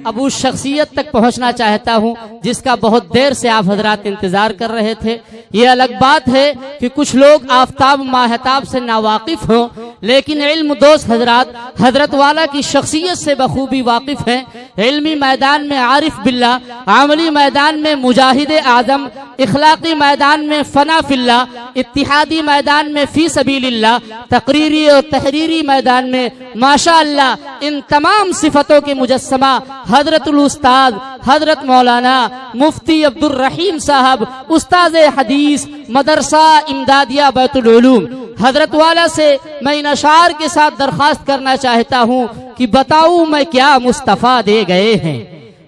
अब उस शख्सियत तक पहुंचना चाहता हूं जिसका बहुत देर से आप हजरात इंतजार कर रहे थे। ये अलग बात है कि कुछ लोग आफताब माहताब से नावाकिफ हों, लेकिन इल्म दोस्त हजरात हजरत वाला की शख्सियत से बखूबी वाकिफ हैं। इल्मी मैदान में आरिफ बिल्ला, आमली मैदान में मुजाहिद आजम, इखलाकी मैदान में फना फिल्ला, इत्तिहादी मैदान में फी सबीलिल्लाह, तकरीरी और तहरीरी मैदान में माशा अल्लाह इन तमाम सिफतों के मुजस्समा हजरतुल उस्ताद हजरत मौलाना मुफ्ती अब्दुल रहीम साहब उस्ताद हदीस मदरसा इमदादिया बैतुल उलूम हजरत वाला से मैं इन अशार के साथ दरखास्त करना चाहता हूँ कि बताऊं मैं क्या मुस्तफ़ा दे गए हैं,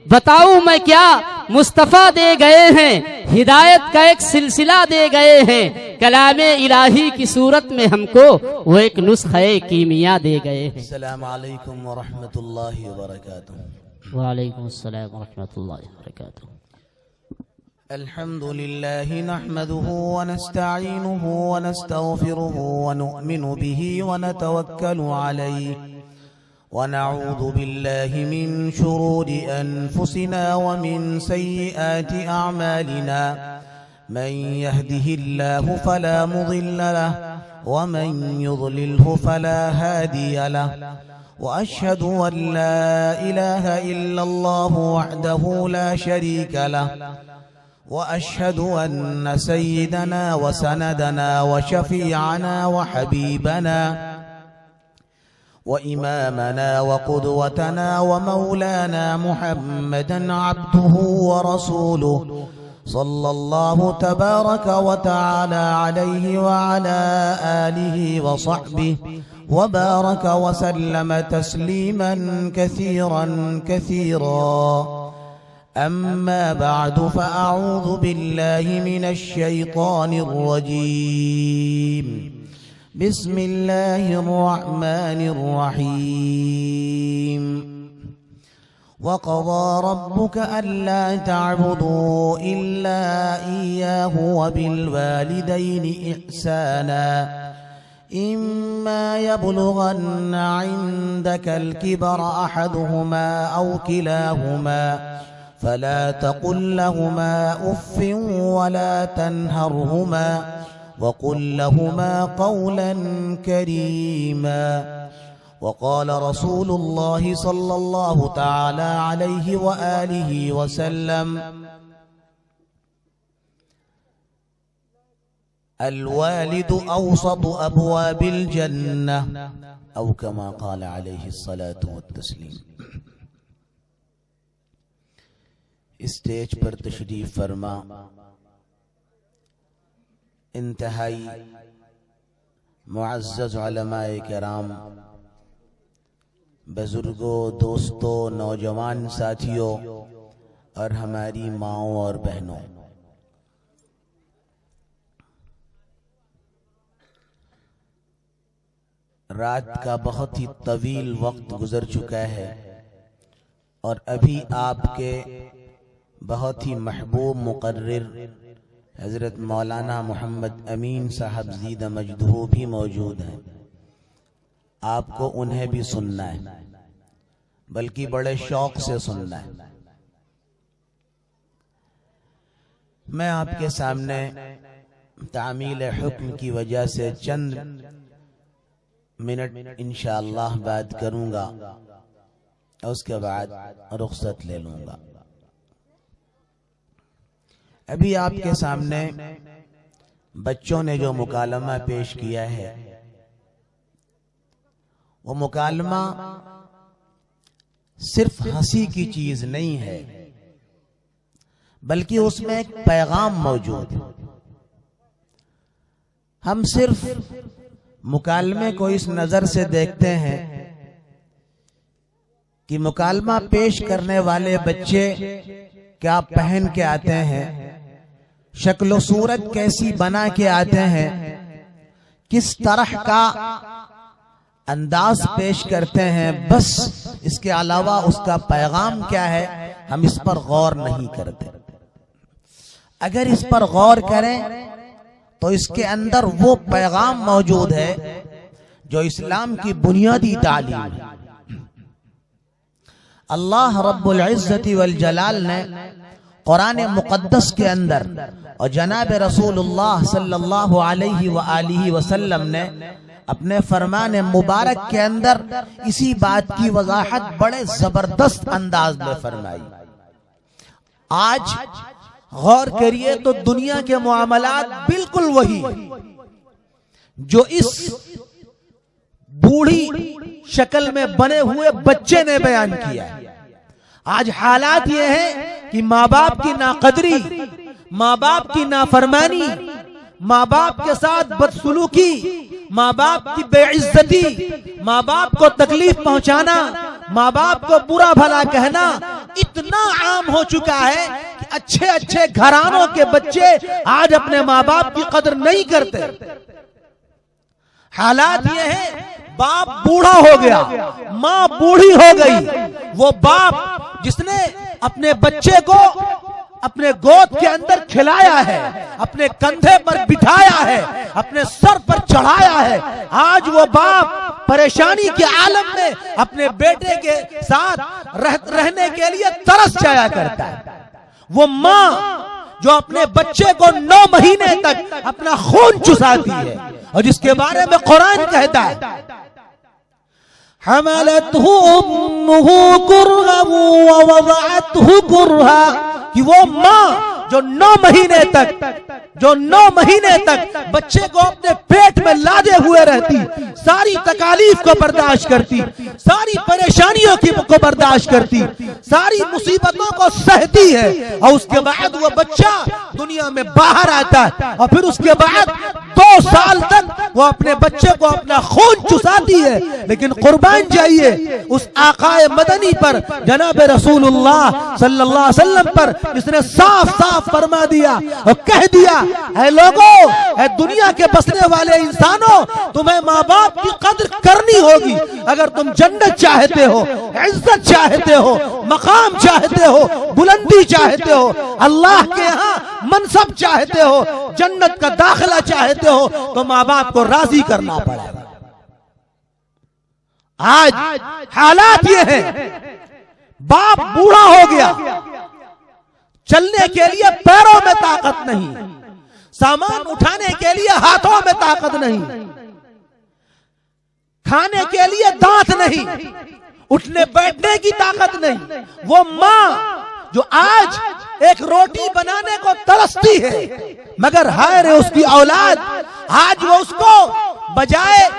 बताऊं मैं क्या मुस्तफ़ा दे गए हैं, हिदायत का एक सिलसिला दे गए हैं, कलामे इलाही की सूरत में हमको वो एक नुस्खे कीमिया दे गए हैं। अस्सलामु अलैकुम व रहमतुल्लाहि व बरकातुहू। वालेकुम अस्सलाम व रहमतुल्लाहि व बरकातुहू। अल्हम्दुलिल्लाहि नहमदुहु व नस्तईनुहु व नस्तगफिरुहु व नु'मिनु बिही व नतवक्कलु अलैहि व नऊज़ु बिल्लाहि मिन शुरूरि अनफुसिना व मिन सय्यिआति अअमालिना मन यहदिहिल्लाहु फला मुदिल्ल लहु व मन युद्लिलहु फला हादिय लहु व अशहदु अन ला इलाहा इल्लल्लाहु वहदहु ला शरीका लहु व अशहदु अन्न सय्यिदना व सनदना व शफीअना व हबीबना व इमामना व क़ुदवतना व मौलाना मुहम्मदन अब्दुहु व रसूलुहु सल्लल्लाहु तबारक व तआला अलैहि व अला आलिहि व सहबिहि व बारक व सल्लम तस्लीमन कसीरन कसीरा। अम्मा बअदु फ़अऊज़ु बिल्लाहि मिनश शैतानिर रजीम। बिस्मिल्लाहिर रहमानिर रहीम। वक़ज़ा रब्बुक अल्ला तअबुदू इल्ला इय्याहु व बिल वालिदैनि इहसाना इम्मा यबलुगन्ना इंदकल किबरा अहदुहुमा औ किलाहुमा फला तकुल लहुमा उफ़्फ़िन वला तन्हरहुमा वक़ुल लहुमा क़ौलन करीमा। वक़ाल रसूलुल्लाहि सल्लल्लाहु तआला अलैहि व आलिहि वसल्लम अल-वालिदु औसतु अब्वाबिल जन्नह औ कमा क़ाल अलैहि अस्सलातु वत्तस्लीम। स्टेज पर तशरीफ फरमा इंतहाई मुअज़्ज़ज़ उलमाए किराम, बुजुर्गों, दोस्तों, नौजवान साथियों और हमारी माओं और बहनों, रात का बहुत ही तवील वक्त गुजर चुका है और अभी आपके बहुत ही महबूब मुकर्रिर हजरत मौलाना मोहम्मद अमीन साहब ज़ीदा मजदूह भी मौजूद हैं। आपको उन्हें भी सुनना है, बल्कि बड़े शौक से सुनना है। मैं आपके सामने तामील हुक्म की वजह से चंद मिनट इंशाअल्लाह बात करूंगा और उसके बाद रुखसत ले लूंगा। अभी आपके सामने बच्चों ने जो मुकालमा पेश किया है, वो मुकालमा सिर्फ हंसी की चीज नहीं है, बल्कि उसमें एक पैगाम मौजूद है। हम सिर्फ मुकालमे को इस नजर से देखते हैं कि मुकालमा पेश करने वाले बच्चे क्या पहन के आते हैं, शक्ल सूरत कैसी बना के आते हैं, किस तरह का अंदाज पेश करते हैं, बस इसके अलावा उसका पैगाम क्या है हम इस पर गौर नहीं करते। अगर इस पर गौर करें तो इसके अंदर वो पैगाम मौजूद है जो इस्लाम की बुनियादी तालीम है। अल्लाह रब्बुल इज्जति वल जलाल ने कुरान मुक़द्दस के अंदर और जनाब रसूलुल्लाह सल्लल्लाहु अलैहि व आलिहि वसल्लम ने अपने फरमान मुबारक के अंदर इसी बात की वजाहत बड़े जबरदस्त अंदाज में फरमाई। आज गौर करिए तो दुनिया के मुआमलात बिल्कुल वही जो इस बूढ़ी शक्ल में बने हुए बच्चे ने बयान किया। आज हालात ये हैं कि माँ बाप की नाकदरी, माँ बाप की नाफरमानी, माँ बाप के साथ बदसलूकी, माँ बाप की बेइज्जती, माँ बाप को तकलीफ पहुंचाना, माँ बाप को बुरा भला कहना इतना आम हो चुका है कि अच्छे अच्छे घरानों के बच्चे आज अपने माँ बाप की कदर नहीं करते। हालात ये है बाप बूढ़ा हो गया, माँ बूढ़ी हो गई। वो बाप जिसने अपने बच्चे को अपने गोद के अंदर खिलाया है, अपने कंधे पर बिठाया है, अपने सर पर चढ़ाया है, आज वो बाप परेशानी के आलम में अपने बेटे के साथ रहने के लिए तरस जाया करता है। वो माँ जो अपने बच्चे को 9 महीने तक अपना खून चुसाती है और जिसके बारे में कुरान कहता है हमलतहु उम्मुहु कुरहन व वज़अतहु कुरहा, कि वो माँ जो 9 महीने तक बच्चे को अपने पेट में लादे हुए रहती, सारी तकालीफ को बर्दाश्त करती, सारी परेशानियों को बर्दाश्त करती, सारी मुसीबतों को सहती है और उसके बाद वो बच्चा दुनिया में बाहर आता है और फिर उसके बाद 2 साल तक वो अपने बच्चे को अपना खून चुसाती है। लेकिन कुर्बान जाइए उस आकाए मदनी पर, जनाब रसूलुल्लाह सल्लल्लाहु अलैहि वसल्लम पर, जिसने साफ साफ फरमा दिया और कह दिया, है लोगों, है दुनिया के बसने वाले इंसानों, तुम्हें माँ बाप की कदर करनी होगी। अगर तुम जन्नत चाहते हो, इज्जत चाहते हो, मकाम चाहते हो, बुलंदी चाहते हो, अल्लाह के यहाँ मनसब चाहते हो, जन्नत का दाखिला चाहते हो, तो माँ बाप को राजी करना पड़ेगा। आज हालात ये हैं, बाप बूढ़ा हो गया, चलने के लिए पैरों में ताकत नहीं, सामान उठाने के लिए हाथों में ताकत नहीं, खाने के लिए दांत नहीं, उठने बैठने की ताकत नहीं। वो माँ जो आज एक रोटी बनाने को तरसती है, मगर हाय रे उसकी औलाद, आज वो उसको बजाय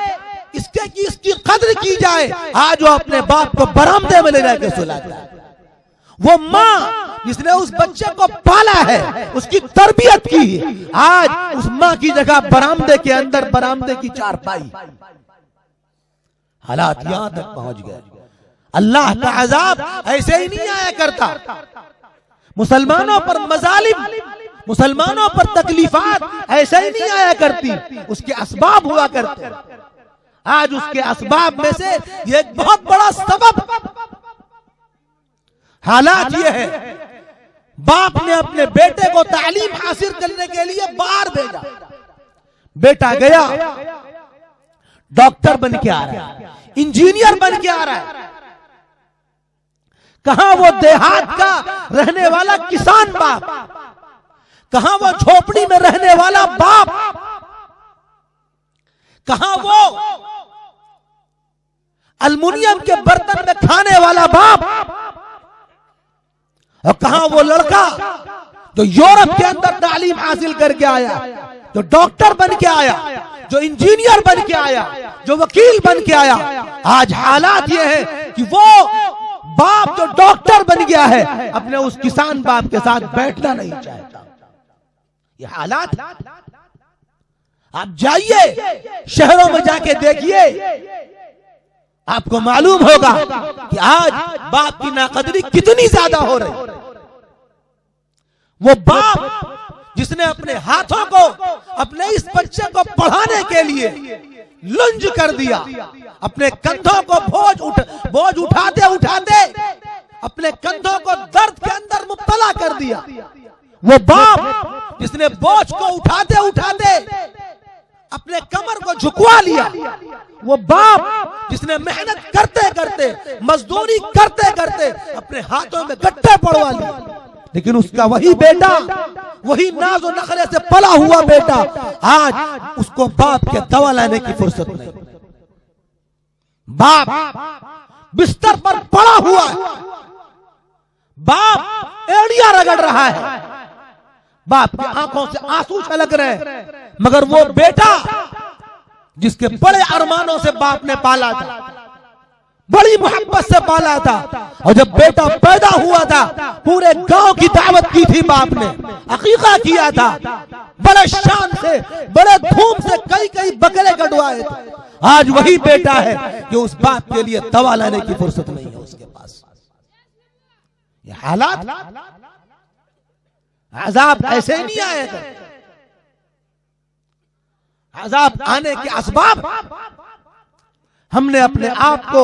इसके कि इसकी कदर की जाए, आज वो अपने बाप को बरामदे में ले जाके सुलाता है। वो माँ जिसने उस बच्चे को पाला है, उसकी तरबियत की, आज उस माँ की जगह बरामदे के अंदर बरामदे की चारपाई। हालात यहां तक पहुंच गए। अल्लाह का अजाब ऐसे ही नहीं आया करता। मुसलमानों पर मजालिम, मुसलमानों पर तकलीफात ऐसे ही नहीं आया करती, उसके असबाब हुआ करते। आज उसके असबाब में से ये एक बहुत बड़ा सबब, हालात ये है, बाप ने अपने बेटे को तालीम हासिल करने के लिए बाहर भेजा, बेटा गया, डॉक्टर बन के आ रहा है, इंजीनियर बन के आ रहा है। कहां वो देहात का रहने वाला किसान बाप, कहां वो झोपड़ी में रहने वाला बाप, कहां वो अल्युमिनियम के बर्तन में खाने वाला बाप, और कहां वो लड़का जो यूरोप के अंदर तालीम हासिल करके आया, जो डॉक्टर बन के आया, जो इंजीनियर बन के आया, जो वकील बन के आया। आज हालात ये है कि वो बाप जो डॉक्टर बन गया है, अपने उस किसान बाप के साथ बैठना नहीं चाहता। ये हालात, आप जाइए शहरों में जाके देखिए, आपको मालूम होगा कि आज बाप की नाकदरी कितनी ज्यादा हो रही। वो बाप जिसने अपने हाथों को अपने इस बच्चे को पढ़ाने के लिए लुंज कर दिया, अपने कंधों को बोझ उठाते उठाते अपने कंधों को दर्द के अंदर मुब्तला कर दिया। वो बाप जिसने बोझ को उठाते उठाते अपने कमर को झुकवा लिया, वो बाप जिसने मेहनत करते करते, मजदूरी करते करते अपने हाथों में गट्टे पड़वा लिए, लेकिन उसका वही बेटा, वही नाज़ो नखरे से पला हुआ बेटा, आज उसको बाप के दवा लाने की फुर्सत नहीं। बाप बिस्तर पर पड़ा हुआ है, बाप एड़ियां रगड़ रहा है, बाप की आंखों से आंसू छलक रहे हैं, मगर वो बेटा जिसके बड़े अरमानों से बाप ने पाला था, बड़ी मोहब्बत से पाला था, और जब बेटा पैदा हुआ था पूरे गांव की दावत की थी बाप ने, अकीका किया था, बड़े शान से, बड़े धूम से कई कई बकरे कटवाए थे। आज वही बेटा है कि उस बाप के लिए दवा लाने की फुर्सत नहीं है उसके पास। ये हालात, अज़ाब ऐसे नहीं आएगा, अज़ाब आने के असबाब हमने अपने आप को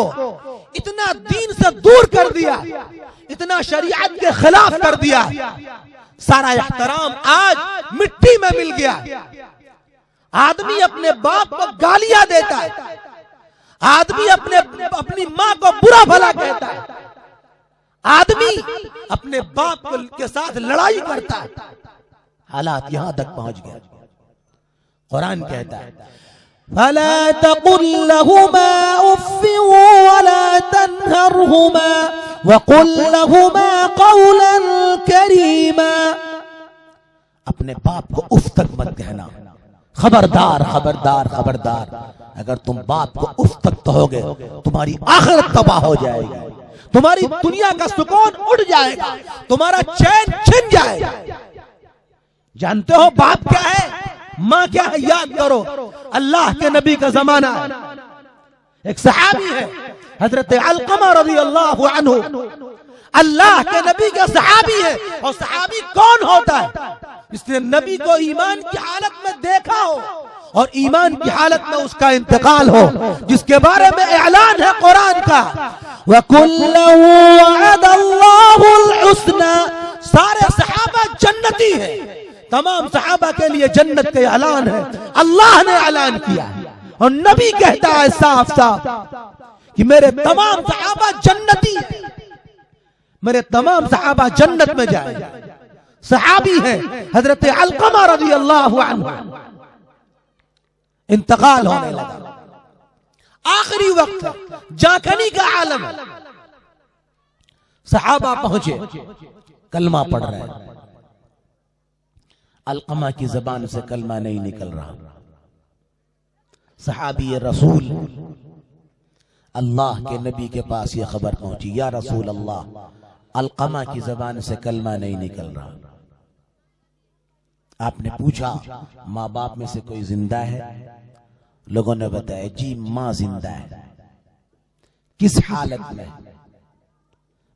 इतना दीन से दूर कर दिया, इतना शरीयत के खिलाफ कर दिया, सारा एहतराम आज मिट्टी में मिल गया। आदमी अपने बाप को गालियां देता है, आदमी अपनी मां को बुरा भला कहता है, आदमी अपने बाप के साथ लड़ाई करता है। हालात यहां तक पहुंच गया। कुरान कहता है फला तकुल लहुमा उफ़्फ़िन वला तन्हरहुमा वकुल लहुमा कौलन करीमा। अपने बाप को उफ तक मत कहना, खबरदार खबरदार खबरदार, अगर तुम बाप को उफ तक कहोगे तुम्हारी आखिरत तबाह हो जाएगी, तुम्हारी दुनिया का सुकून उड़ जाएगा, तुम्हारा चैन छिन जाएगा। जानते हो बाप क्या है, मां क्या है? याद करो, अल्लाह के नबी का जमाना है, एक सहाबी है हजरत अलकमा रज़ियल्लाहु अन्हु, अल्लाह के नबी का सहाबी है। और सहाबी कौन होता है? इसने नबी को ईमान की हालत में देखा हो और ईमान की हालत में उसका इंतकाल हो, जिसके बारे में ऐलान है कुरान का, वकुल्लहु वअदल्लाहुल हुस्ना। सारे सहाबा जन्नती है, तमाम सहाबा के लिए जन्नत का ऐलान है, अल्लाह ने ऐलान किया। और नबी कहता है साफ साफ कि मेरे तमाम सहाबा जन्नती है, मेरे तमाम सहाबा जन्नत में जाए। सहाबी है हजरत अलकमा रज़ियल्लाहु अन्हु, इंतकाल होने लगा, आखिरी वक्त, जाकनी का आलम। सहाबा पहुंचे, कलमा पढ़ रहे हैं, अलकमा की जबान से कलमा नहीं निकल रहा। सहाबी रसूल अल्लाह के नबी के पास यह खबर पहुंची, या रसूल अल्लाह, अलकमा की जबान से कलमा नहीं निकल रहा। आपने पूछा माँ बाप में से कोई जिंदा है? लोगों ने बताया जी माँ जिंदा है। किस हालत में?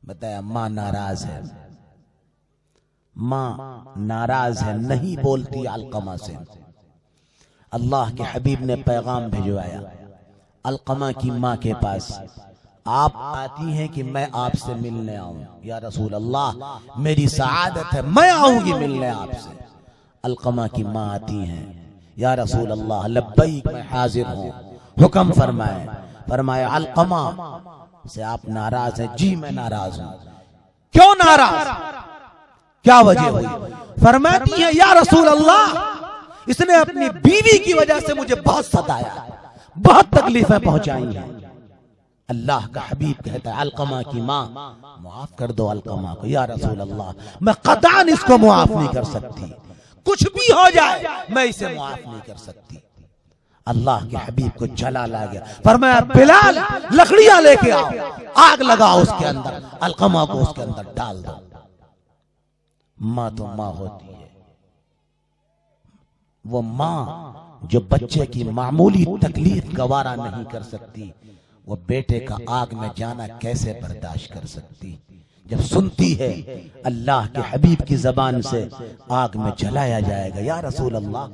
बताया माँ नाराज है, माँ नाराज है, नहीं बोलती अलकमा से। अल्लाह के हबीब ने पैगाम भिजवाया अलकमा की माँ के पास, आप आती हैं कि मैं आपसे मिलने आऊं? या रसूल अल्लाह, मेरी सआदत है, मैं आऊंगी मिलने आपसे। अलकमा की माँ आती हैं, या रसूल अल्लाह लब्बैक, मैं हाजिर हूं, हुक्म फरमाए। फरमाया अलकमा से आप नाराज हैं? जी मैं नाराज हूं। क्यों नाराज, क्या वजह हुई? फरमाती है या रसूल अल्लाह, इसने अपनी बीवी की वजह से मुझे बहुत सताया, बहुत तकलीफें पहुंचाई हैं। अल्लाह का हबीब कहता है अलकमा की माँ, मुआफ कर दो अलकमा को। या रसूल अल्लाह, मैं कतान इसको मुआफ नहीं कर सकती, कुछ भी हो जाए मैं इसे मुआफ नहीं कर सकती। अल्लाह के हबीब को जलाल आ गया, फरमाया बिलाल लकड़ियां लेके आओ, आग लगाओ उसके अंदर, अलकमा को उसके अंदर डाल दो। माँ तो माँ होती है, वो माँ जो बच्चे की मामूली तकलीफ गवारा नहीं कर सकती, वो बेटे का आग में जाना कैसे बर्दाश्त कर सकती? जब सुनती है अल्लाह के हबीब की जबान से आग में जलाया जाएगा, या रसूल अल्लाह,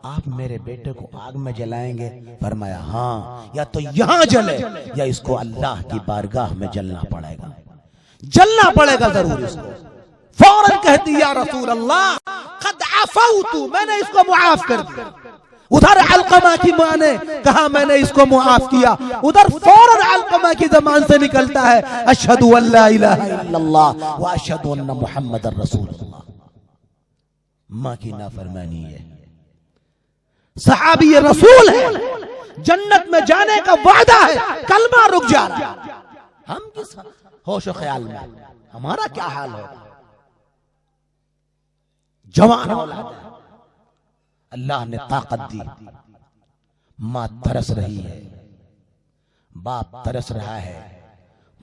आप मेरे बेटे को आग में जलाएंगे? फरमाया हाँ, या तो यहां जले या इसको अल्लाह की बारगाह में जलना पड़ेगा, जलना पड़ेगा जरूर इसको। फौरन कहती या रसूल अल्लाह, कद अफौतु, मैंने इसको मुआफ कर दिया, उधर अलकमा की मां ने कहा मैंने इसको मुआफ किया, उधर फौरन अलकमा की जबान से निकलता है अशहदु अल्ला इलाहा इल्लल्लाह व अशहदु अन्ना मुहम्मदर रसूलुल्लाह। मां की नाफरमानी है, सहाबी रसूल है, जन्नत में जाने का वादा है, कलमा रुक जा रहा है। हम किस होश ख्याल में, हमारा क्या हाल होगा? जवान औलाद है, अल्लाह ने ताकत दी, मां तरस रही है, बाप तरस रहा है,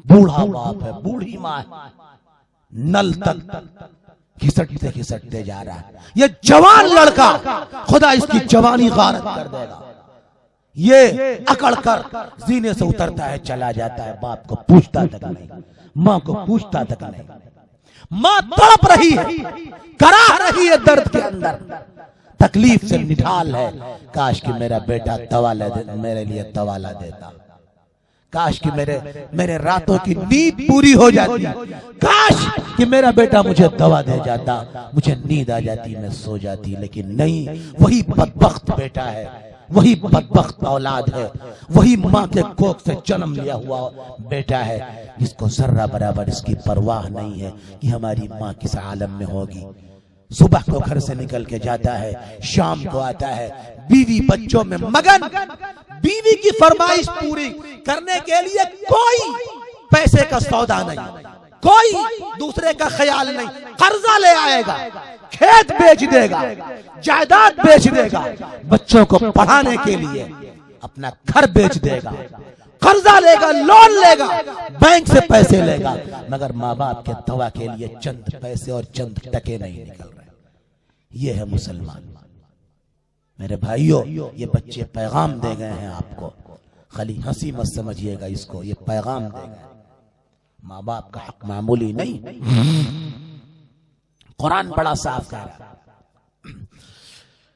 बूढ़ा बाप है, बूढ़ी मां है, नल तक घिसटते घिसटते जा रहा है। ये जवान लड़का, खुदा इसकी जवानी गारत कर देगा, ये अकड़ कर जीने से उतरता है, चला जाता है, बाप को पूछता तक नहीं, मां को पूछता तक नहीं। मां तड़प रही है, कराह रही है दर्द के अंदर, तकलीफ से निढाल है। काश कि मेरा बेटा दवा मेरे लिए दवा ला देता, काश कि मेरे रातों की नींद पूरी हो जाती, काश कि मेरा बेटा मुझे दवा दे जाता, मुझे नींद आ जाती, मैं सो जाती। लेकिन नहीं, वही बदबख्त बेटा है, वही बदबख्त औलाद है, वही माँ के कोख से जन्म लिया हुआ बेटा है, जिसको जर्रा बराबर इसकी परवाह नहीं है कि हमारी माँ किस आलम में होगी। सुबह को घर से निकल के जाता है, शाम को आता है, बीवी बच्चों में मगन, बीवी की फरमाइश पूरी करने के लिए कोई पैसे का सौदा नहीं, कोई दूसरे का ख्याल नहीं, कर्जा ले आएगा, खेत बेच देगा, जायदाद बेच देगा, बच्चों को पढ़ाने के लिए अपना घर बेच देगा, कर्जा लेगा, लोन लेगा, बैंक से पैसे लेगा, मगर माँ बाप के दवा के लिए चंद पैसे और चंद टके नहीं निकल रहे। ये है मुसलमान। मेरे भाइयों, ये बच्चे पैगाम दे गए हैं आपको, खाली हंसी मत समझिएगा इसको, ये पैगाम दे गए। माँ बाप का हक मामूली नहीं, कुरान बड़ा साफ कह रहा है,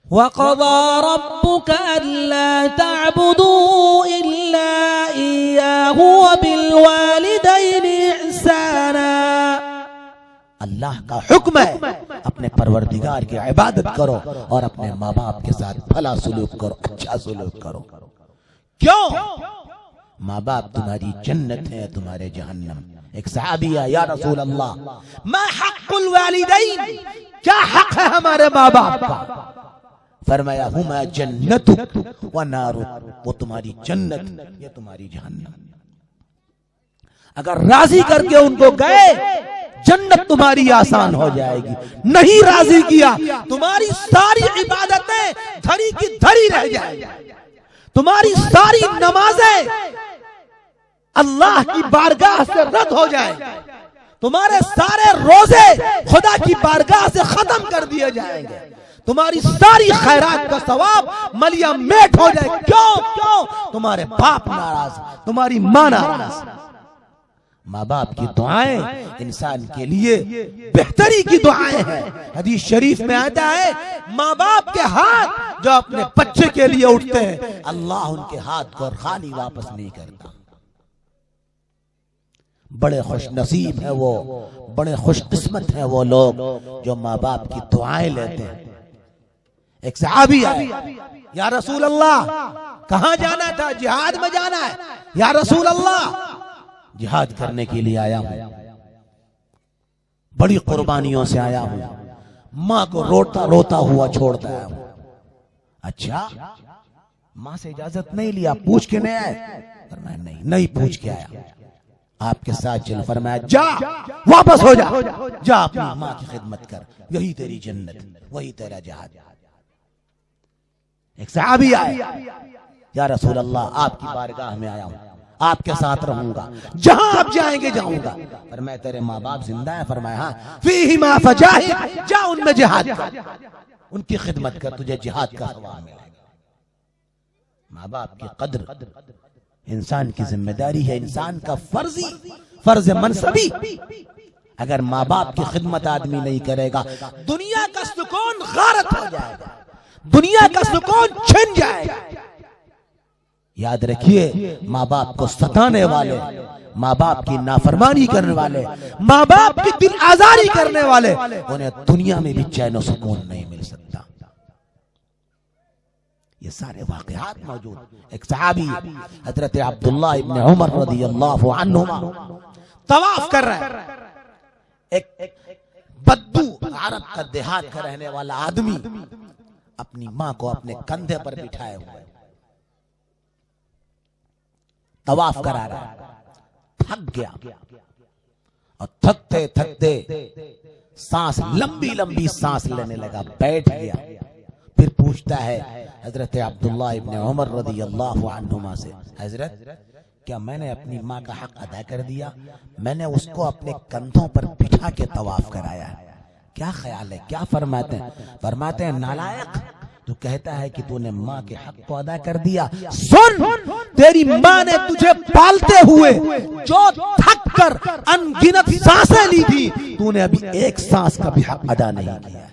वक़ज़ा रब्बुका अल्ला तअबुदू इल्ला इय्याहु व बिल वालिदैनि इहसाना। अल्लाह का हुक्म है अपने परवरदिगार की इबादत करो और अपने माँ बाप के साथ भला सुलूक करो, अच्छा सुलूक करो। क्यों? माँ बाप तुम्हारी जन्नत है, तुम्हारे जहन्नम। एक सहाबी है, या रसूल अल्लाह मा हक़्क़ुल वालिदैन, क्या हक है हमारे माँ बाप का? फरमाया हुमा जन्नतुक व नारुक, वो तुम्हारी जन्नत, ये तुम्हारी जहन्नम। अगर राजी करके उनको गए, जन्नत तुम्हारी आसान हो जाएगी। नहीं राजी किया, तुम्हारी सारी इबादतें धरी की धरी रह जाएगी, तुम्हारी सारी नमाजें अल्लाह की बारगाह से रद्द हो जाएंगे, तुम्हारे सारे रोजे खुदा की बारगाह से खत्म कर दिए जाएंगे, तुम्हारी सारी खैरात का सवाब मलिया मेट हो जाए। क्यों? क्यों? तुम्हारे बाप नाराज, तुम्हारी मां नाराज। माँ बाप की दुआएं इंसान के लिए बेहतरी की दुआएं हैं। हदीस शरीफ में आता है, माँ बाप के हाथ जो अपने बच्चे के लिए उठते हैं, अल्लाह उनके हाथ को खाली वापस नहीं करता। बड़े खुश नसीब है वो, बड़े खुशकिस्मत है वो लोग जो माँ बाप की दुआएं लेते हैं। एक सहाबी आए, या रसूल अल्लाह कहाँ जाना था? जिहाद में जाना है। या रसूल अल्लाह जिहाद करने के लिए आया हूं, बड़ी कुर्बानियों से आया हूं, मां को रोता रोता हुआ छोड़ता आया हूं। अच्छा, मां से इजाजत नहीं लिया, पूछ के नहीं आए? फरमाया नहीं, नहीं पूछ के आया, आपके साथ चल। फरमाया जा, वापस हो जा, जा अपनी मां की खिदमत कर, यही तेरी जन्नत, वही तेरा जिहाद। एक सहाबी आए, या रसूल अल्लाह आपकी बारगाह में आया हूं, आपके साथ रहूंगा, जहां आप जाएंगे जाऊंगा। पर मैं तेरे माँ बाप जिंदा है? फरमाया हाँ। फीहिमा फजाहिद, जा उनमें जिहाद कर, उनकी खिदमत कर, तुझे जिहाद का सवाब मिलेगा। माँ बाप की कद्र इंसान की जिम्मेदारी है, इंसान का फर्ज मनसबी। अगर माँ बाप की खिदमत आदमी नहीं करेगा, दुनिया का सुकून गारत हो जाएगा, दुनिया का सुकून छिन जाएगा। याद रखिए, माँ बाप को सताने वाले, माँ बाप की नाफरमानी करने वाले, माँ बाप की दिल आजारी करने वाले, उन्हें दुनिया में भी चैन और सुकून नहीं मिल सकता। ये सारे वाकयात मौजूद। एक सहाबी हजरत अब्दुल्लाह इब्न उमर रदियल्लाहु अन्हुमा तवाफ कर रहा है। एक बद्दू अरब का देहात का रहने वाला आदमी अपनी मां को अपने कंधे पर बिठाए हुए तवाफ करा रहा है। थक गया और थकते थकते सांस लंबी लंबी सांस लेने लगा, बैठ गया। फिर पूछता है हजरत अब्दुल्लाह इब्न उमर रदियल्लाहु अन्हुमा से, हजरत क्या मैंने अपनी माँ का हक अदा कर दिया? मैंने उसको अपने कंधों पर बिठा के तवाफ कराया, क्या ख्याल है, क्या फरमाते हैं? फरमाते हैं नालायक, तू कहता है कि तूने माँ के हक को अदा कर दिया। सुन, तेरी माँ ने तुझे पालते हुए जो थक कर अनगिनत सांसें ली थी, तूने अभी एक सांस का भी हक अदा नहीं किया।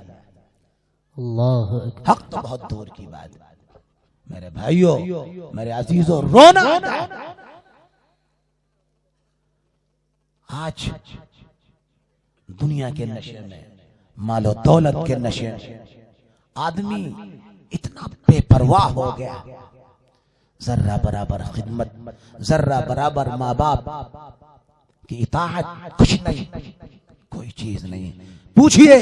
अल्लाह हक तो बहुत दूर की बात है। मेरे भाइयों, मेरे अजीजों, रोना आता है। आज दुनिया के नशे में, मालो दौलत के नशे में आदमी इतना बेपरवाह हो गया, जर्रा बराबर खिदमत, जर्रा बराबर माँ बाप की इताअत कुछ नहीं, कोई चीज नहीं। पूछिए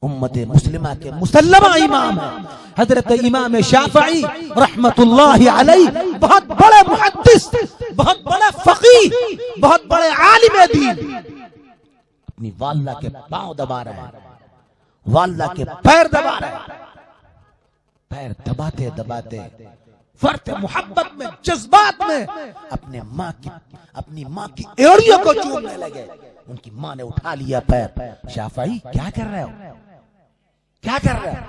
उम्मत मुस्लिमा के मुसल्लमा इमाम है हजरत इमाम शाफई रहमतुल्लाहि अलैहि, बहुत बड़े मुहद्दिस, बहुत बड़े फकीह, बहुत बड़े आलिम दीन, अपनी वालिदा के पांव दबा रहे हैं, वालिदा के पैर दबा रहे हैं। पैर दबाते दबाते फर्त मोहब्बत में, जज्बात में अपनी माँ की एड़ियों को चूमने लगे। उनकी माँ ने उठा लिया पैर। शाफई क्या कर रहे हो, क्या कर रहे हो?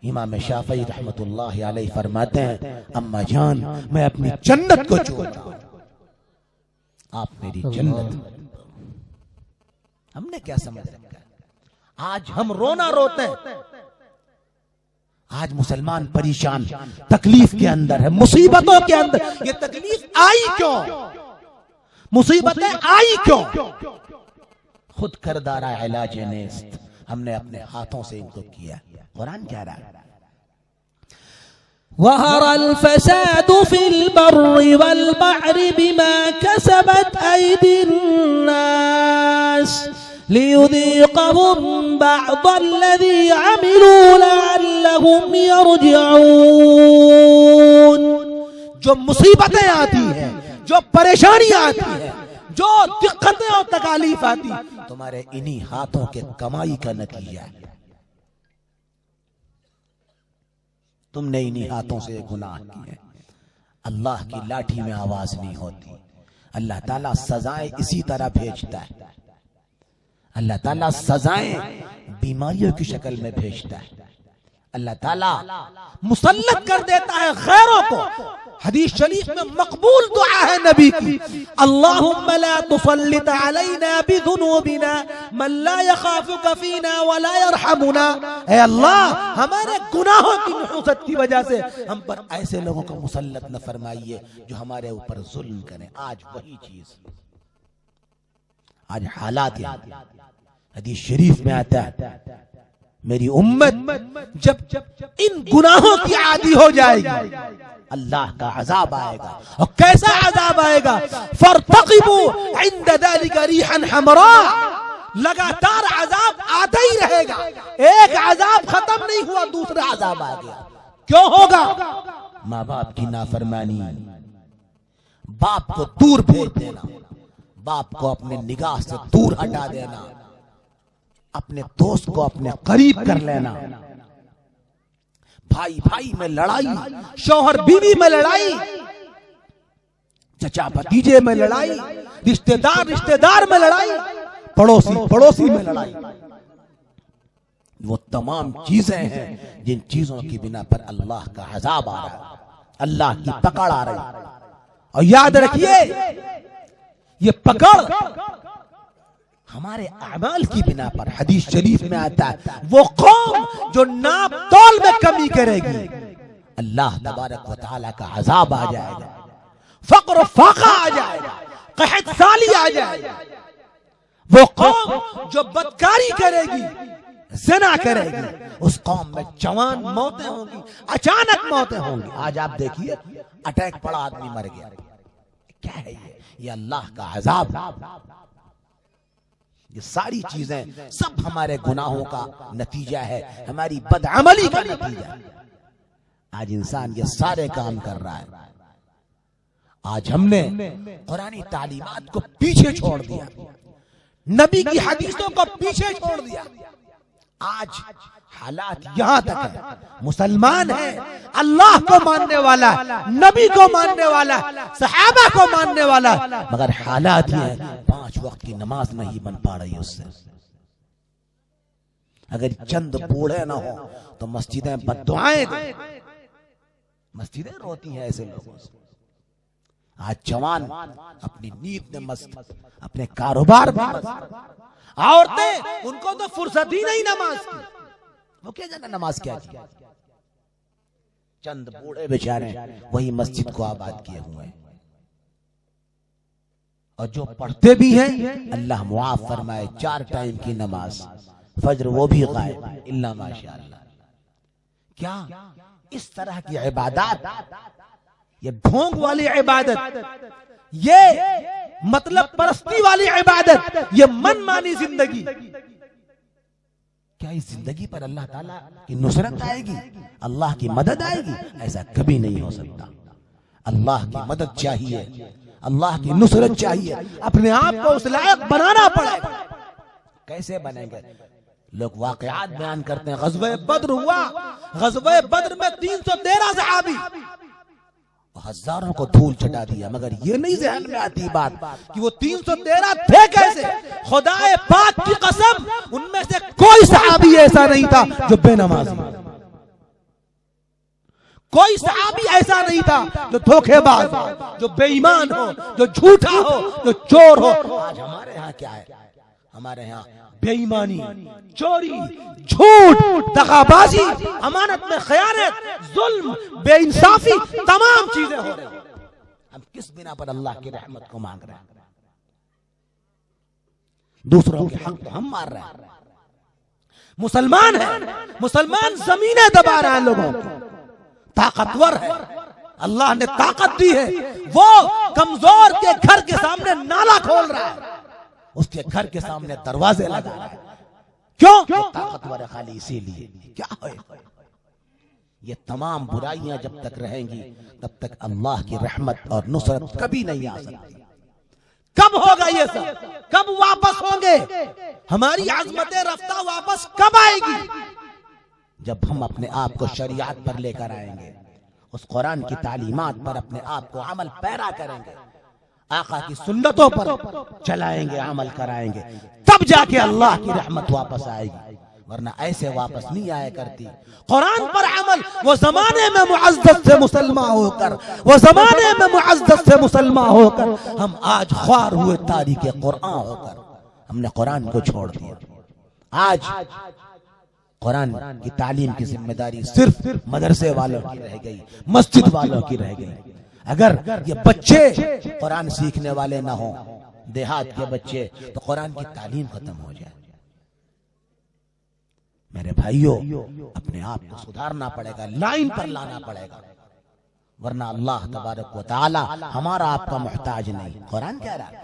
इमाम शाफई रहमतुल्लाहि अलैहि फरमाते हैं, अम्मा जान, मैं अपनी जन्नत को चूम रहा हूं, आप मेरी जन्नत। हमने क्या समझ रखा है? आज हम रोना रोते हैं। आज मुसलमान परेशान, तकलीफ के अंदर है, मुसीबतों के अंदर। ये तकलीफ आई क्यों, मुसीबतें आई क्यों? खुद करदारा इलाज नेस्त, हमने अपने हाथों से इनको किया। कुरान कह रहा है, वहरल फसादु फिल बर्रि वल बहरि बिमा कसबत ऐदिन नास लियुज़ीक़हुम बअदल्लज़ी अमिलू लअल्लहुम यरजिऊन। जो मुसीबतें आती हैं, जो परेशानियां आती हैं, जो दिक्कतें और तकालीफ आती, तुम्हारे इन्हीं हाथों के कमाई का नतीजा है। तुमने इन्हीं हाथों से गुनाह किए। अल्लाह की लाठी में आवाज नहीं होती। अल्लाह ताला सजाएं इसी तरह भेजता है। अल्लाह ताला सजाएं बीमारियों की शक्ल में भेजता है। अल्लाह ताला मुसल्लत कर देता है गैरों को। हदीस शरीफ में मकबूल दुआ है नबी की, अल्लाहुम्मा ला तुसल्लित अलैना बिजुनूबिना मन ला यखाफुका फीना वला यरहमुना। ऐ अल्लाह, हमारे गुनाहों की नुहूसत की वजह से हम पर ऐसे लोगों को मुसल्लत न फरमाइए जो हमारे ऊपर जुल्म करें। आज वही चीज, आज हालात हदीस शरीफ में आता है, मेरी उम्मत जब इन गुनाहों की आदी हो जाएगी, अल्लाह का अजाब आएगा। और कैसा अजाब आएगा? फरतक़िबू इंद ज़ालिका रिहन हमरा, लगातार अजाब आता ही रहेगा। एक अजाब खत्म नहीं हुआ, दूसरा अजाब आ गया। क्यों होगा? माँ बाप की नाफरमानी, बाप को दूर भेज देना, बाप को अपने निगाह से दूर हटा देना, अपने दोस्त को अपने करीब कर लेना, भाई भाई में लड़ाई, शौहर बीवी में लड़ाई, चचा भतीजे में लड़ाई, रिश्तेदार रिश्तेदार में लड़ाई, पड़ोसी पड़ोसी में लड़ाई। वो तमाम चीजें हैं जिन चीजों की बिना पर अल्लाह का अज़ाब आ रहा है, अल्लाह की पकड़ आ रही है। और याद रखिए, ये पकड़ हमारे अमाल की बिना पर, हदीस शरीफ में आता है, वो कौम जो नाप तौल में कमी करेगी, अल्लाह तबारक व तआला का अज़ाब आ जाएगा, फक्र फाका आ जाएगा, कहत साली आ जाएगा। वो कौम जो बदकारी करेगी, ज़िना करेगी, उस कौम में जवान मौतें होंगी, अचानक मौतें होंगी। आज आप देखिए अटैक पड़ा, आदमी मर गया। क्या है ये अल्लाह का अज़ाब। ये सारी चीजें सब हमारे गुनाहों का नतीजा है, हमारी बदअमली का नतीजा है। आज इंसान ये सारे काम कर रहा है। आज हमने कुरानी तालीमात को पीछे छोड़ दिया, नबी की हदीसों को पीछे छोड़ दिया। आज हालात यहां तक है, मुसलमान है, अल्लाह को मानने वाला, नबी को मानने वाला, सहाबा को मानने वाला, मगर हालात ये है 5 वक्त की नमाज नहीं बन पा रही उससे। अगर चंद बूढ़े ना हो तो मस्जिदें बद्दुआएं दें, मस्जिदें रोती हैं ऐसे लोगों से। आज जवान अपनी नींद में मस्त, अपने कारोबार में मस्त, औरतें उनको तो फुर्सत ही नहीं नमाज की, वो क्या जाने नमाज क्या की। चंद बूढ़े बेचारे वही मस्जिद को आबाद किए हुए हैं, और जो पढ़ते भी हैं अल्लाह मुआफ फरमाए 4 टाइम की नमाज, फज्र वो भी गायब इल्ला माशाअल्लाह। क्या इस तरह की इबादत, ये ढोंग वाली इबादत, ये मतलब परस्ती वाली इबादत, ये मनमानी जिंदगी, क्या इस जिंदगी पर अल्लाह ताला की नुसरत आएगी, अल्लाह की मदद आएगी? ऐसा कभी नहीं हो सकता। अल्लाह की मदद चाहिए, अल्लाह की नुसरत चाहिए, अपने आप को उस लायक बनाना पड़ेगा। कैसे बनेंगे? लोग वाकयात बयान करते हैं, ग़ज़वे बद्र हुआ, ग़ज़वे बद्र में 313 सहाबी, हजारों को धूल चटा दिया, मगर ये नहीं ज़हन में आती बात कि वो 313 थे कैसे। खुदाए पाक की कसम, उनमें से कोई सहाबी ऐसा नहीं था जो बेनमाजी, कोई सहाबी ऐसा नहीं था जो धोखेबाज, जो बेईमान हो, जो झूठा हो, जो चोर हो। आज हमारे यहाँ क्या है? हमारे यहाँ बेईमानी, चोरी, झूठ, दगाबाजी, अमानत में खयानत, जुल्म, बेइंसाफी, तमाम चीजें हो रही हैं। हम किस बिना पर अल्लाह की रहमत को मांग रहे हैं? दूसरों के हक तो हम मार रहे हैं। मुसलमान है, मुसलमान जमीनें दबा रहा है लोगों को, ताकतवर है, अल्लाह ने ताकत दी है, वो कमजोर के घर के सामने नाला खोल रहा है, उसके घर के सामने दरवाजे लगा रहा है। क्यों? ताकतवर है खाली इसीलिए। क्या है? ये तमाम बुराइयां जब तक रहेंगी तब तक अल्लाह की रहमत और नुसरत कभी नहीं आ सकती। कब होगा ये सब? कब वापस होंगे? हमारी आज़मते रफ्ता वापस कब आएगी? जब हम अपने आप को शरीयत पर लेकर आएंगे, उस कुरान की तालीमात पर अपने आप को अमल पैरा करेंगे, आका की सुन्नतों पर चलाएंगे, अमल कराएंगे, तब जाके अल्लाह की रहमत वापस आएगी, वरना ऐसे वापस नहीं आया करती। कुरान पर अमल, वो जमाने में मुअज़्ज़ज़ से मुसलमान होकर, वो जमाने में मुअज़्ज़ज़ से मुसलमान होकर, हम आज ख्वार हुए तारीख कुरान होकर हमने कुरान को छोड़ दिया। आज कुरान की तालीम की जिम्मेदारी सिर्फ मदरसे वालों की रह गई, मस्जिद वालों की रह गई। अगर ये बच्चे कुरान सीखने वाले ना हो, देहात के बच्चे, तो कुरान की तालीम खत्म हो जाए। मेरे भाइयों, अपने आप को सुधारना पड़ेगा, लाइन पर लाना पड़ेगा, वरना अल्लाह तबारक व तआला हमारा आपका मोहताज नहीं। कुरान कह रहा है,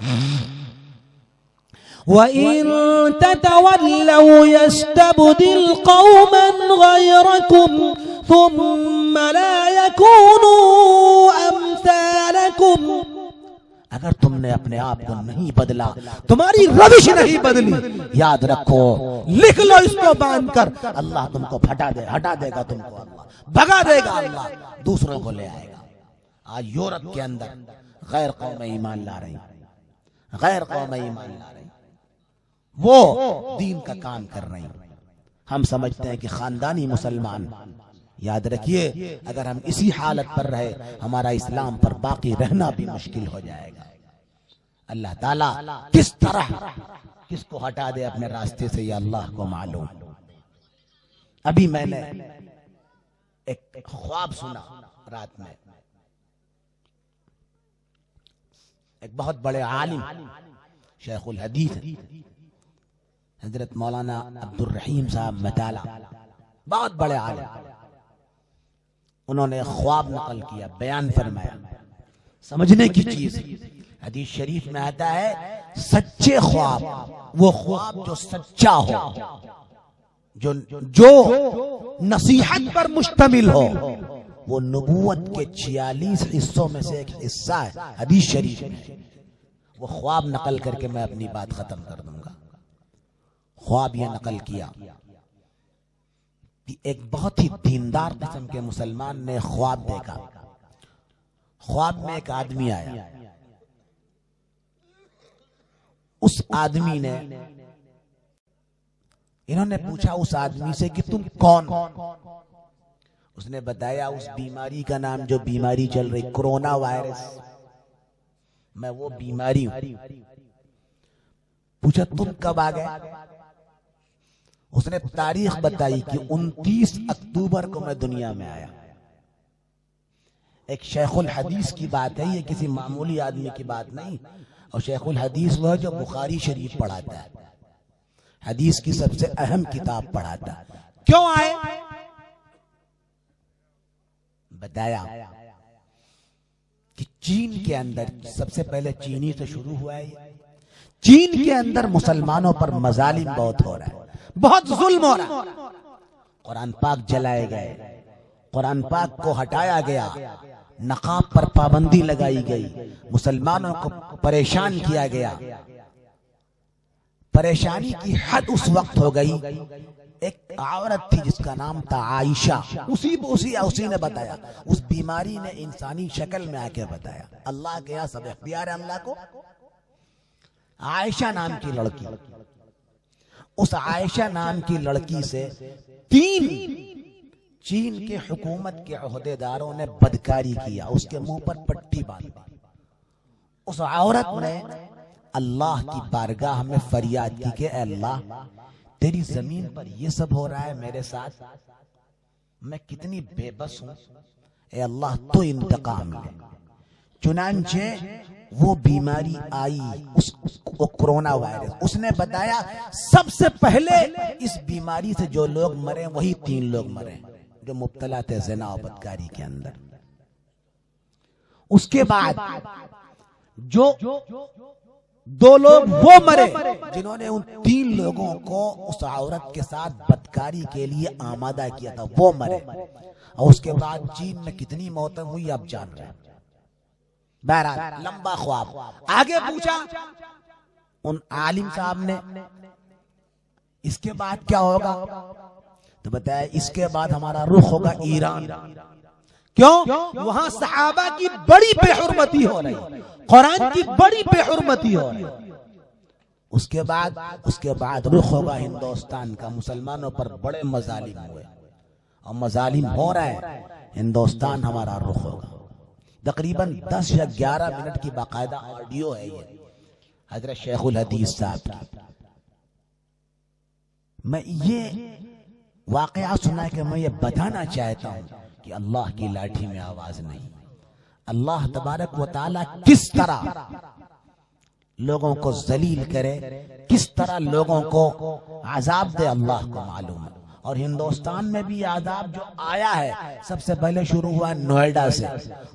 वइन ततवल्लौ यस्तबदिल कौमन गयरकुम थुम्मा ला यकूनू अम्सालकुम। अगर तुमने अपने आप को नहीं बदला, तुम्हारी रविश नहीं बदली, याद रखो, लिख लो इसको बांध कर, अल्लाह तुमको हटा देगा, तुमको अल्लाह भगा देगा, अल्लाह दूसरों को ले आएगा। आज यूरोप के अंदर गैर कौमें ईमान ला रही, गैर कौमें ईमान ला रही, वो दीन का काम कर रही। हम समझते हैं कि खानदानी मुसलमान। याद रखिए, अगर हम इसी हालत पर रहे, हमारा इस्लाम पर बाकी रहना भी मुश्किल हो जाएगा। अल्लाह ताला किस तरह किसको हटा दे अपने रास्ते से, ये अल्लाह को मालूम। अभी मैंने एक ख्वाब सुना रात में, एक बहुत बड़े आलिम शेखुल हदीस हजरत मौलाना अब्दुल रहीम साहब मताला, बहुत बड़े आलिम, उन्होंने ख्वाब नकल किया, बयान फरमाया। समझने की चीज, हदीस शरीफ में आता है सच्चे ख्वाब, वो ख्वाब जो सच्चा हो, जो नसीहत पर मुश्तमिल हो, वो नबूवत के 46 हिस्सों में से एक हिस्सा है हदीस शरीफ में। वो ख्वाब नकल करके मैं अपनी बात खत्म कर दूंगा। ख्वाब ये नकल किया कि एक बहुत ही दीनदार किस्म के मुसलमान ने ख्वाब देखा। ख्वाब में एक आदमी आया, उस आदमी ने, इन्होंने पूछा उस आदमी से कि तुम कौन हो? उसने बताया उस बीमारी का नाम, जो बीमारी चल रही कोरोना वायरस, मैं वो बीमारी हूं। पूछा तुम कब आ गए? उसने तारीख बताई कि 29 अक्टूबर को मैं दुनिया में आया। एक शेखुल हदीस की बात है, ये किसी मामूली आदमी की बात नहीं। और शेखुल हदीस वह जो बुखारी शरीफ पढ़ाता है, हदीस की सबसे अहम किताब पढ़ाता है। क्यों आए? बताया कि चीन के अंदर, सबसे पहले चीनी से शुरू हुआ है, चीन के अंदर मुसलमानों पर मजालिम बहुत हो रहा है, बहुत जुल्म हो रहा है। कुरान पाक जलाए गए, कुरान पाक को हटाया गया, नकाब पर पाबंदी लगाई गई, मुसलमानों को परेशान किया गया। परेशानी की हद उस वक्त हो गई, एक औरत थी जिसका नाम था आयशा, उसी ने बताया, उस बीमारी ने इंसानी शक्ल में आके बताया। अल्लाह के यहाँ सब इख्तियार है अल्लाह को। आयशा नाम की लड़की, उस आयशा नाम की लड़की से 3 चीन के हुकूमत के ओहदेदारों ने बदकारी किया, उसके मुंह पर पट्टी बांधी। उस औरत ने अल्लाह की बारगाह में फरियाद की कि अल्लाह, तेरी जमीन पर ये सब हो रहा है मेरे साथ, मैं कितनी बेबस हूं, ए अल्लाह तो इंतकाम ले। चुनांचे वो बीमारी आई, वो कोरोना वायरस। उसने बताया सबसे पहले इस बीमारी से जो लोग मरे वही 3 लोग मरे जो मुब्तला थे ज़िना और बदकारी के अंदर। उसके बाद जो 2 लोग वो मरे जिन्होंने उन 3 लोगों को उस औरत के साथ बदकारी के लिए आमादा किया था, वो मरे। और उसके बाद चीन में कितनी मौतें हुई आप जान रहे हैं। बहरहाल लंबा ख्वाब। आगे पूछा उन आलिम साहब ने, इसके बाद क्या होगा? तो बताया इसके बाद हमारा रुख होगा ईरान। क्यों? वहां सहाबा की बड़ी बेहुरमती हो रही, कुरान की बड़ी बेहुरमती हो रही। उसके बाद रुख होगा हिंदुस्तान का। मुसलमानों पर बड़े मजालिम हुए और मजालिम हो रहा है, हिंदुस्तान हमारा रुख होगा। तकरीबन 10 या 11 मिनट की बाकायदा ऑडियो है ये हजरत शेखुल हदीस साहब की। मैं ये वाकया सुना कि मैं ये बताना चाहता हूं कि अल्लाह की लाठी में आवाज नहीं। अल्लाह तबारक व तआला किस तरह लोगों को जलील करे, किस तरह लोगों को अजाब दे, अल्लाह को मालूम है। और हिंदुस्तान में भी आदाब जो आया है सबसे पहले शुरू हुआ नोएडा से,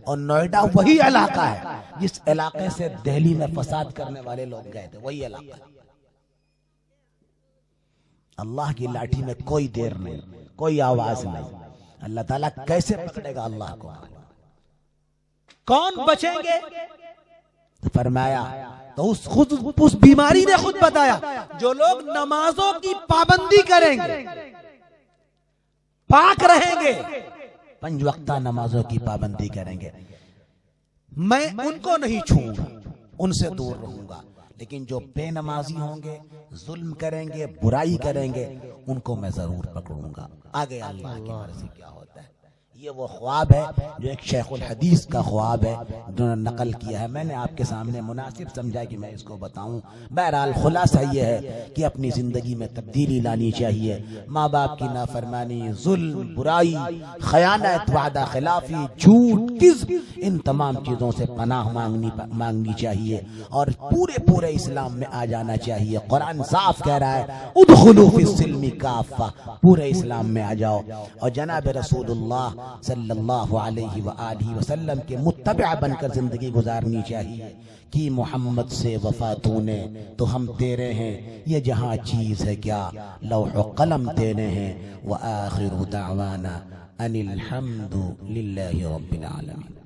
और नोएडा वही इलाका है जिस इलाके से दिल्ली में फसाद करने वाले लोग गए थे, वही इलाका। अल्लाह की लाठी में कोई देर नहीं, कोई आवाज नहीं। अल्लाह ताला कैसे पकड़ेगा अल्लाह को? कौन बचेंगे? तो फरमाया, तो उस बीमारी ने खुद बताया, जो लोग नमाजों की पाबंदी करेंगे, पाक रहेंगे, 5 वक्ता नमाजों की पाबंदी करेंगे, मैं उनको नहीं छूऊंगा, उनसे दूर रहूंगा। लेकिन जो बेनमाजी होंगे, जुल्म करेंगे, बुराई करेंगे, उनको मैं जरूर पकड़ूंगा। आगे अल्लाह की मर्जी क्या होता है ये वो ख्वाब है जो एक शेखुल हदीस का ख्वाब है, उन्होंने नकल किया है। मैंने आपके सामने मुनासिब समझा कि मैं इसको बताऊं। बहरहाल खुलासा ये है कि अपनी जिंदगी में तब्दीली लानी चाहिए। माँ बाप की नाफरमानी, जुल्म, बुराई, खयानत, वादा खिलाफी, झूठ, किज़्ब, इन तमाम चीजों से पनाह मांगनी चाहिए और पूरे इस्लाम में आ जाना चाहिए। कुरान साफ कह रहा है उदखुलू फिस्सिल्मी काफ़ा, पूरे इस्लाम में आ जाओ और जनाब रसूलुल्लाह सल्लल्लाहु अलैहि व आलिहि वसल्लम के मुत्तबा बनकर जिंदगी गुजारनी चाहिए कि मोहम्मद से वफा तूने तो हम तेरे हैं, ये जहां चीज है क्या लौह कलम तेरे हैं। व आखिरु दावाना अनिल हम्दु लिल्लाहि रब्बिल आलमीन।